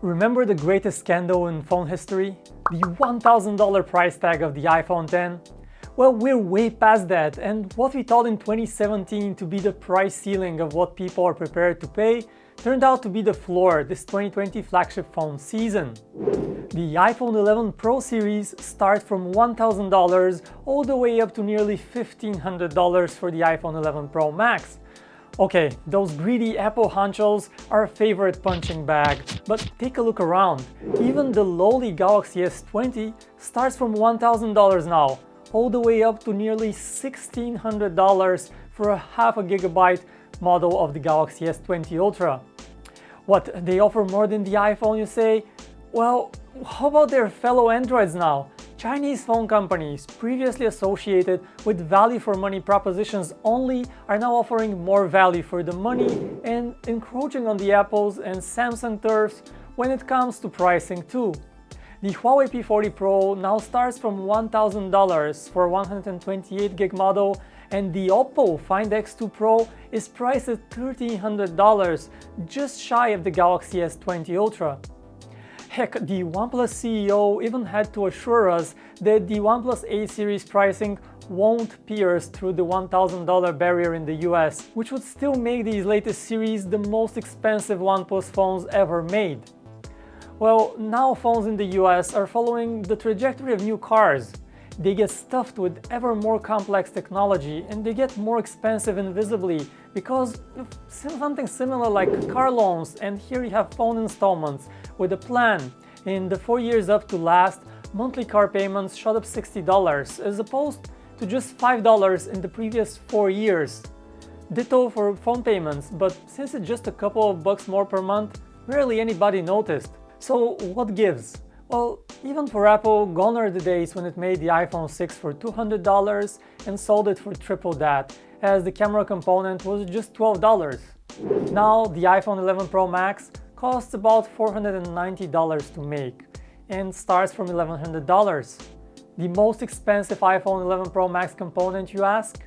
Remember the greatest scandal in phone history? The $1,000 price tag of the iPhone X? Well, we're way past that, and what we thought in 2017 to be the price ceiling of what people are prepared to pay turned out to be the floor this 2020 flagship phone season. The iPhone 11 Pro series start from $1,000 all the way up to nearly $1,500 for the iPhone 11 Pro Max. Okay, those greedy Apple honchos are a favorite punching bag, but take a look around. Even the lowly Galaxy S20 starts from $1,000 now, all the way up to nearly $1,600 for a half a gigabyte model of the Galaxy S20 Ultra. What, they offer more than the iPhone, you say? Well, how about their fellow Androids now? Chinese phone companies previously associated with value for money propositions only are now offering more value for the money and encroaching on the Apple's and Samsung turfs when it comes to pricing too. The Huawei P40 Pro now starts from $1,000 for a 128GB model, and the Oppo Find X2 Pro is priced at $1,300, just shy of the Galaxy S20 Ultra. Heck, the OnePlus CEO even had to assure us that the OnePlus 8 series pricing won't pierce through the $1,000 barrier in the US, which would still make these latest series the most expensive OnePlus phones ever made. Well, now phones in the US are following the trajectory of new cars. They get stuffed with ever more complex technology and they get more expensive invisibly because of something similar like car loans, and here you have phone installments with a plan. In the 4 years up to last, monthly car payments shot up $60 as opposed to just $5 in the previous 4 years. Ditto for phone payments, but since it's just a couple of bucks more per month, rarely anybody noticed. So what gives? Well, even for Apple, gone are the days when it made the iPhone 6 for $200 and sold it for triple that, as the camera component was just $12. Now the iPhone 11 Pro Max costs about $490 to make and starts from $1,100. The most expensive iPhone 11 Pro Max component, you ask?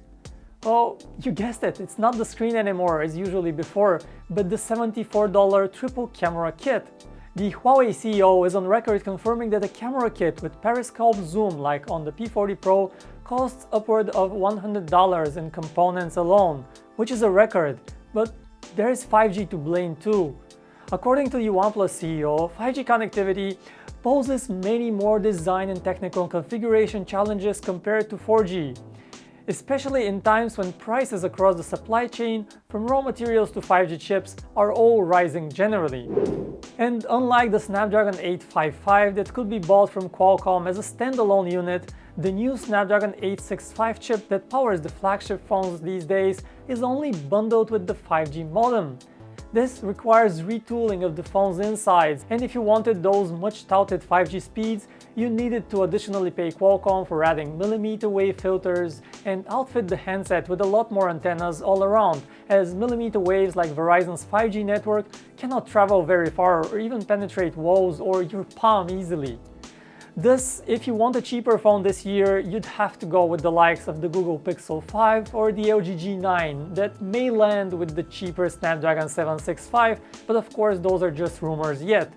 Well, you guessed it, it's not the screen anymore as usually before, but the $74 triple camera kit. The Huawei CEO is on record confirming that a camera kit with periscope zoom like on the P40 Pro costs upward of $100 in components alone, which is a record, but there is 5G to blame too. According to the OnePlus CEO, 5G connectivity poses many more design and technical configuration challenges compared to 4G, especially in times when prices across the supply chain, from raw materials to 5G chips, are all rising generally. And unlike the Snapdragon 855 that could be bought from Qualcomm as a standalone unit, the new Snapdragon 865 chip that powers the flagship phones these days is only bundled with the 5G modem. This requires retooling of the phone's insides, and if you wanted those much-touted 5G speeds, you needed to additionally pay Qualcomm for adding millimeter wave filters and outfit the handset with a lot more antennas all around, as millimeter waves like Verizon's 5G network cannot travel very far or even penetrate walls or your palm easily. Thus, if you want a cheaper phone this year, you'd have to go with the likes of the Google Pixel 5 or the LG G9 that may land with the cheaper Snapdragon 765, but of course those are just rumors yet.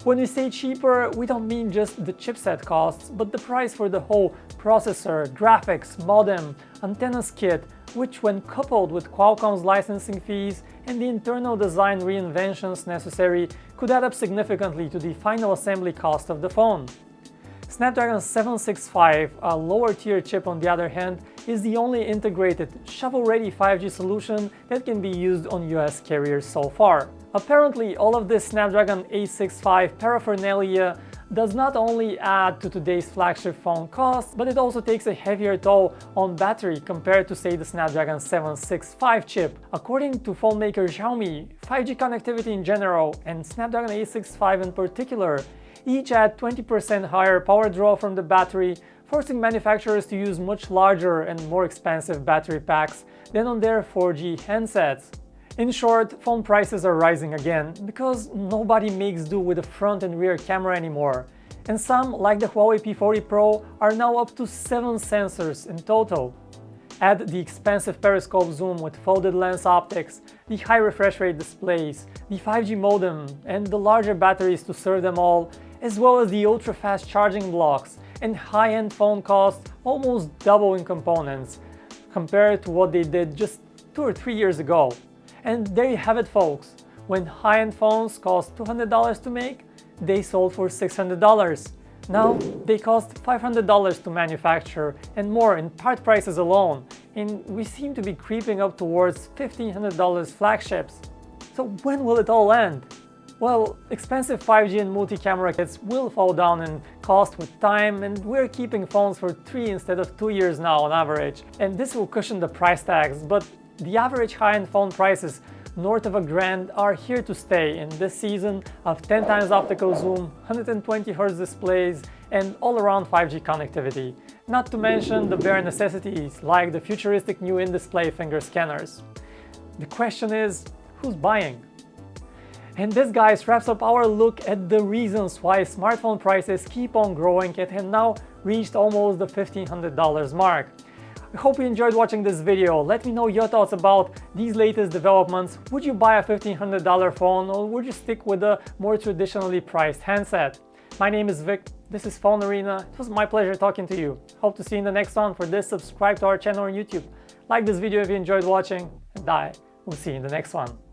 When we say cheaper, we don't mean just the chipset costs, but the price for the whole processor, graphics, modem, antennas kit, which when coupled with Qualcomm's licensing fees and the internal design reinventions necessary could add up significantly to the final assembly cost of the phone. Snapdragon 765, a lower-tier chip on the other hand, is the only integrated, shovel-ready 5G solution that can be used on US carriers so far. Apparently, all of this Snapdragon 865 paraphernalia does not only add to today's flagship phone costs, but it also takes a heavier toll on battery compared to, say, the Snapdragon 765 chip. According to phone maker Xiaomi, 5G connectivity in general, and Snapdragon 865 in particular, each add 20% higher power draw from the battery, forcing manufacturers to use much larger and more expensive battery packs than on their 4G handsets. In short, phone prices are rising again because nobody makes do with a front and rear camera anymore, and some, like the Huawei P40 Pro, are now up to 7 sensors in total. Add the expensive periscope zoom with folded lens optics, the high refresh rate displays, the 5G modem, and the larger batteries to serve them all, as well as the ultra-fast charging blocks, and high-end phone costs almost double in components compared to what they did just 2 or 3 years ago. And there you have it, folks. When high-end phones cost $200 to make, they sold for $600. Now they cost $500 to manufacture and more in part prices alone, and we seem to be creeping up towards $1,500 flagships. So when will it all end? Well, expensive 5G and multi-camera kits will fall down in cost with time, and we're keeping phones for 3 instead of 2 years now on average, and this will cushion the price tags, but the average high-end phone prices north of $1,000 are here to stay in this season of 10 times optical zoom, 120Hz displays, and all-around 5G connectivity. Not to mention the bare necessities like the futuristic new in-display finger scanners. The question is, who's buying? And this, guys, wraps up our look at the reasons why smartphone prices keep on growing and have now reached almost the $1,500 mark. I hope you enjoyed watching this video. Let me know your thoughts about these latest developments. Would you buy a $1,500 phone, or would you stick with a more traditionally priced handset? My name is Vic, this is PhoneArena. It was my pleasure talking to you. Hope to see you in the next one. For this, subscribe to our channel on YouTube. Like this video if you enjoyed watching, and we'll see you in the next one.